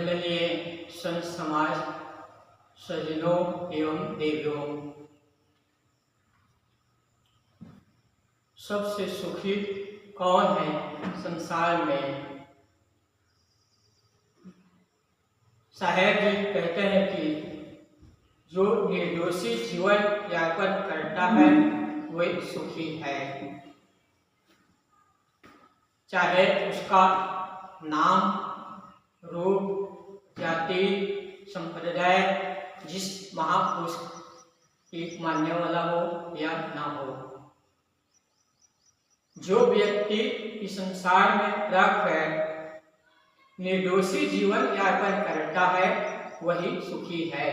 वंदनीय संत समाज, सज्जनों एवं देवियों, सबसे सुखी कौन है संसार में? साहेब जी कहते हैं कि जो निर्दोषी जीवन यापन करता है वही सुखी है, चाहे उसका नाम, रूप, जाति, संप्रदाय जिस महापुरुष की मानने वाला हो या ना हो। जो व्यक्ति इस संसार में रहकर निर्दोषी जीवन यापन करता है वही सुखी है।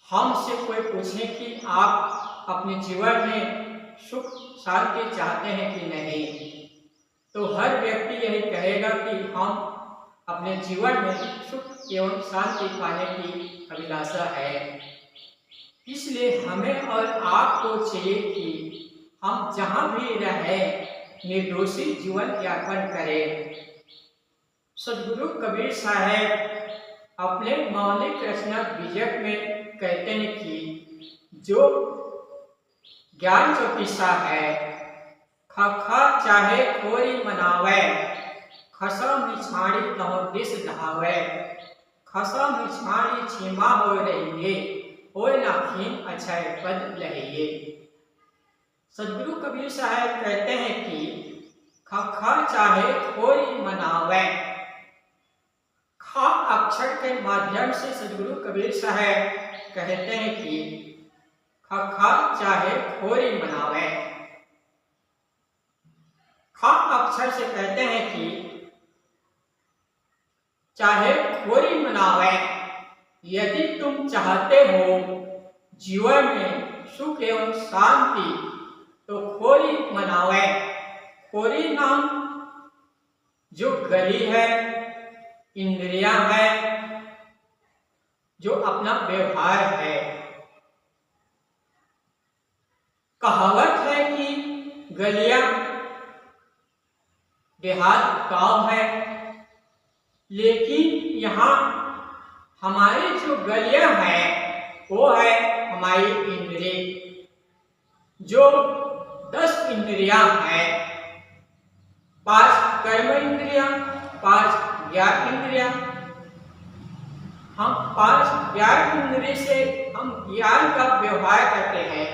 हमसे कोई पूछे कि आप अपने जीवन में सुख शांति चाहते हैं कि नहीं, तो हर व्यक्ति यही कहेगा कि हम अपने जीवन में सुख एवं शांति पाने की अभिलाषा है। इसलिए हमें और आपको चाहिए कि हम जहाँ भी रहें निर्दोषी जीवन यापन करें। सदगुरु कबीर साहब अपने मौलिक रचना बीजक में कहते हैं कि जो ज्ञान चौकीसा है, खा चाहे खोरी मनावे, खसा मिछाड़ी तहो दिस ढावे, खसा मिछाड़ी छीमा हो रहिए, होय ना खीन अक्षय पद लहिए। सदगुरु कबीर साहब कहते हैं कि खा चाहे खोरी मनावे। खा अक्षर के माध्यम से सदगुरु कबीर साहब कहते हैं कि खा चाहे खोरी मनावे। खा अक्षर से कहते हैं कि चाहे खोरी मनावे। यदि तुम चाहते हो जीवन में सुख एवं शांति तो खोरी मनावे। खोरी नाम जो गली है, इंद्रियां है, जो अपना व्यवहार है। कहावत है कि गलियां देहात गांव है, लेकिन यहाँ हमारी जो गलियां हैं वो है हमारी इंद्रिय, जो 10 इंद्रियां हैं। 5 कर्म इंद्रियां, 5 ज्ञान इंद्रियां। हम 5 ज्ञान इंद्रिय से हम ज्ञान का व्यवहार करते हैं,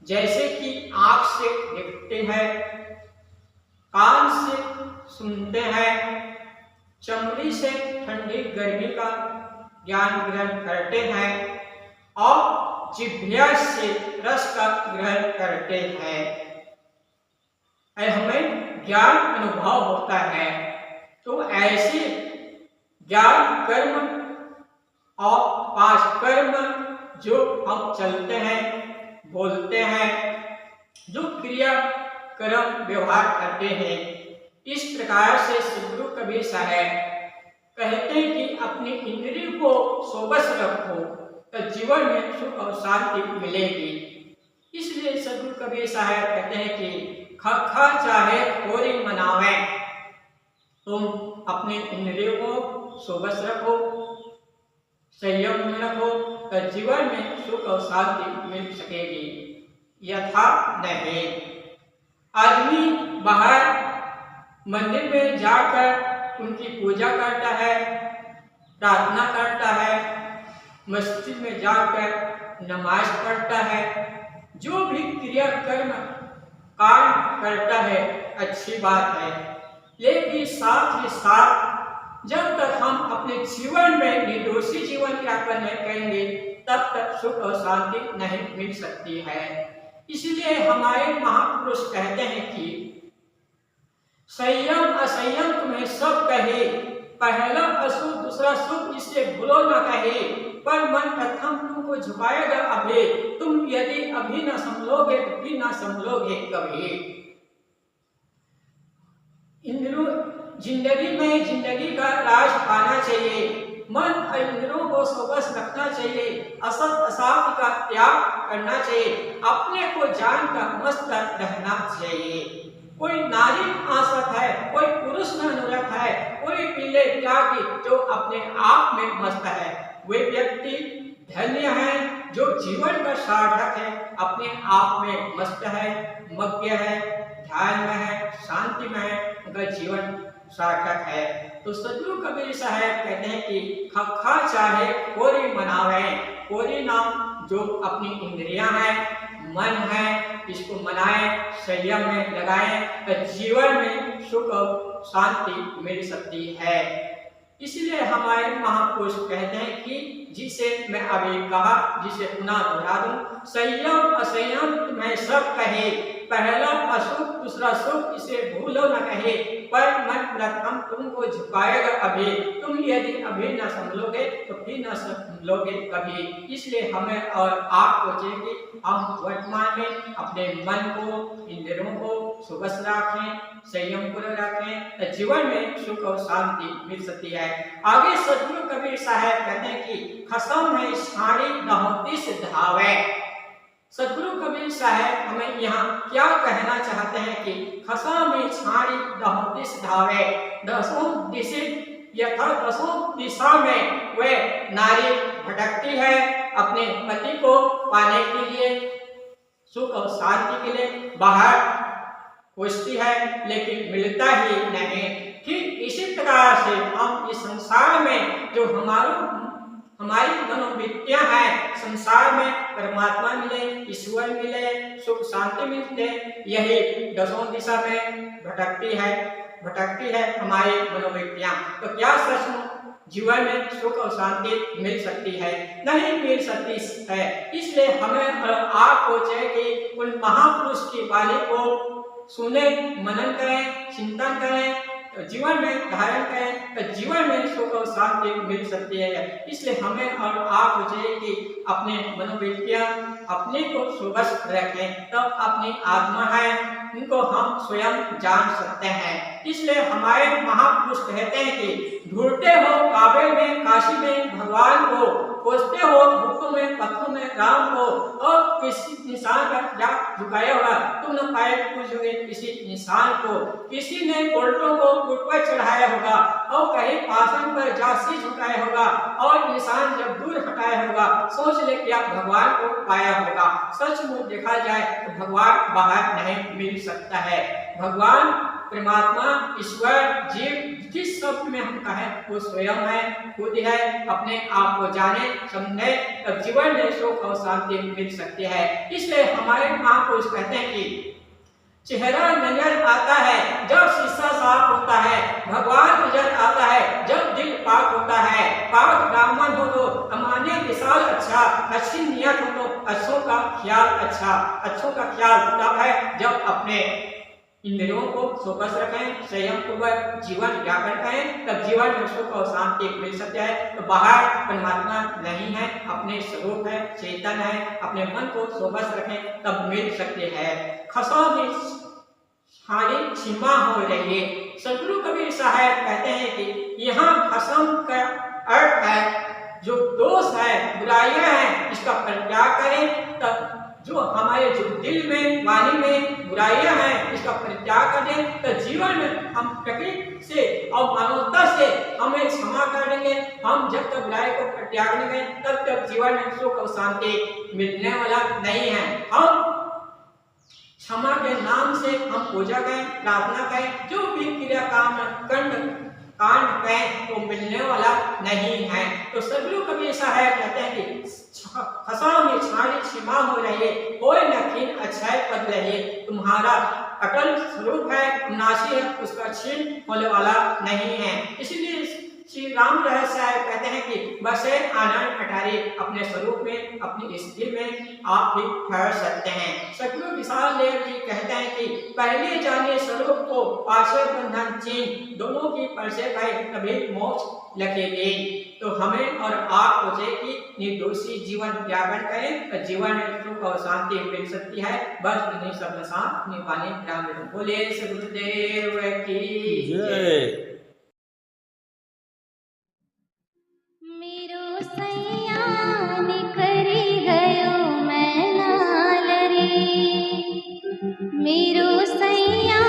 जैसे कि आंख से देखते हैं, कान से सुनते हैं, चमड़ी से ठंडी गर्मी का ज्ञान ग्रहण करते हैं और जिह्वा से रस का ग्रहण करते हैं। हमें ज्ञान अनुभव होता है। तो ऐसे ज्ञान कर्म और 5 कर्म जो हम चलते हैं, बोलते हैं, जो क्रिया कर्म व्यवहार करते हैं, इस प्रकार से सदगुरु कबीर साहब कहते हैं कि अपनी इंद्रिय को सोबस रखो तो जीवन में सुख और शांति मिलेगी। इसलिए सदगुरु कबीर साहब कहते हैं कि खा चाहे खोरी मनावे। तुम अपने इंद्रियों को सोबस रखो, संयम में रखो तो जीवन में सुख और शांति मिल सकेगी, यथा नहीं। आदमी बाहर मंदिर में जाकर उनकी पूजा करता है, प्रार्थना करता है, मस्जिद में जाकर नमाज पढ़ता है, जो भी क्रिया कर्म काम करता है अच्छी बात है। लेकिन साथ ही साथ जब तक हम अपने जीवन में निर्दोषी जीवन यापन नहीं करेंगे तब तक सुख और शांति नहीं मिल सकती है। इसलिए हमारे महापुरुष कहते हैं कि संयम असंयम तुम्हें सब कहे, पहला अशुभ दूसरा शुभ इससे भूलो न कहे, पर मन प्रथम तुमको झुकाएगा अभी, तुम यदि अभी न संभलोगे कभी न संभलोगे कभी। जिंदगी में जिंदगी का राज पाना चाहिए, मन और इंद्रियों को सोबस रखना चाहिए, असत असात का त्याग करना चाहिए, अपने को जान कर मस्त रहना चाहिए। कोई नारी आसक्त है, कोई पुरुष में अनुरक्त है, कोई पीले त्यागी जो अपने आप में मस्त है। वे व्यक्ति धन्य है जो जीवन का सार्थक है, अपने आप में मस्त है, मग्न है, ध्यान में है, शांति में है, उनका जीवन सार्थक है। तो सदगुरु कबीर साहब कहते हैं कि खा चाहे कोरी मनावे, कोरी नाम जो अपनी इंद्रियां हैं, मन है, इसको मनाए, संयम में लगाए तो जीवन में सुख और शांति मिल सकती है। इसलिए हमारे महापुरुष कहते हैं कि जिसे मैं अभी कहा, जिसे पुनः दोहरा दूं, संयम असंयम में सब कहे, पहला अशुभ दूसरा शुभ, इसे भूलो न कहे, पर मन प्रथम तुमको झुकाएगा अभी, तुम यदि अभी न समझोगे तो फिर न समझोगे कभी। इसलिए हमें और आपको चाहिए कि हम वर्तमान में अपने मन को, इंद्रियों को सुबह रखें, संयम को रखें तो जीवन में सुख और शांति मिल सकती है। आगे सदगुरु कबीर साहब कहते हैं कि खसम है साड़ी दहोती से धावे। सदगुरु कबीर साहब हमें यहाँ क्या कहना चाहते हैं कि खसा में छाड़ी दहोती से धावे, दसों दिशा में वे नारी भटकती है अपने पति को पाने के लिए, सुख और शांति के लिए बाहर खोजती है, लेकिन मिलता ही नहीं। ठीक इसी प्रकार से हम इस संसार में जो हमारी मनोवृत्तियां हैं, संसार में परमात्मा मिले, ईश्वर मिले, सुख शांति मिलते, यही दसों दिशा में भटकती है हमारी मनोवृत्तियां। तो क्या सच जीवन में सुख और शांति मिल सकती है? नहीं मिल सकती है। इसलिए हमें और आपको चाहिए कि उन महापुरुष की वाणी को सुने, मनन करें, चिंतन करें, जीवन में धारण करें तो जीवन में सुख और शांति मिल सकती है। इसलिए हमें और आपको चाहिए कि अपने मनोवृत्तियां अपने को स्वस्थ रखें, तब अपनी आत्मा है उनको हम स्वयं जान सकते हैं। इसलिए हमारे महापुरुष कहते हैं कि ढूंढते हो काबे में, काशी में भगवान को, खोजते हो बुकों में, पत्थरों में राम को, और किसी इंसान का क्या झुकाया होगा, तुम न पाए पूछोगे किसी इंसान को। किसी ने उल्टों को ऊट पर चढ़ाया होगा और कहीं पासन पर जासी झुकाया होगा, और इंसान जब दूर हटाया होगा सोच ले क्या भगवान को पाया होगा। सचमुच देखा जाए तो भगवान बाहर नहीं मिल सकता है। भगवान, परमात्मा, ईश्वर, जीव जिस शब्द में हम कहें वो स्वयं है, खुद है, अपने आप को जाने समझे तब जीवन में सुख और शांति मिल सकती है। इसलिए हमारे महापुरुष कहते हैं कि चेहरा नजर आता है जब शीशा साफ होता है, भगवान नजर आता है जब दिल पाक होता है। पाक ब्राह्मण हो तो अमाने विशाल अच्छा, अच्छी नियत हो तो अच्छों का ख्याल अच्छा। अच्छों का ख्याल तब है जब अपने इंद्रियों को फोकस रखें, संयम पूर्वक जीवन यापन करें, तब जीवन में सुख और शांति मिल सकता है। तो बाहर परमात्मा नहीं है, अपने स्वरूप है, चेतन है, अपने मन को फोकस रखें तब मिल सकते हैं। खसों में सारी सीमा हो रही है। सदगुरु कबीर साहब कहते हैं कि यहाँ खसम का अर्थ है जो दोष है, बुराइयां हैं, इसका परित्याग करें। तब जो हमारे जो दिल में, वाणी में बुराइयां हैं, इसका परित्याग कर दें तो जीवन में हम प्रकृति से और मानवता से हमें क्षमा कर देंगे। हम जब तक बुराई को परित्याग देंगे तब तक जीवन में सुख और शांति मिलने वाला नहीं है। हम क्षमा के नाम से हम पूजा करें, प्रार्थना करें, जो भी क्रिया कांड करें तो मिलने वाला नहीं है। तो सदगुरु कबीर साहब कहते हैं कि खसा में छाड़ी सीमा हो रही, कोई नखीन अक्षय पद रही, तुम्हारा अटल स्वरूप है, नाशी है, उसका छीन होने वाला नहीं है। इसलिए श्री राम रहस्य साहब कहते हैं कि बसे आनंद अटारी, अपने स्वरूप में, अपनी स्थिति में आप भी ठहर सकते हैं। सदगुरु विशाल देव जी कहते हैं कि पहले जाने स्वरूप को, पाशे बंधन चीन, दोनों की परसे गए तभी मोक्ष लगेगी। तो हमें और आपको चाहिए कि निर्दोषी जीवन यापन करें तो जीवन में सुख और शांति मिल सकती है। बस इन्हीं सब के साथ अपनी वाणी राम बोले सदगुरुदेव की जय। मेरो सैयान करी गयो मैं नाल रे, मेरो सैया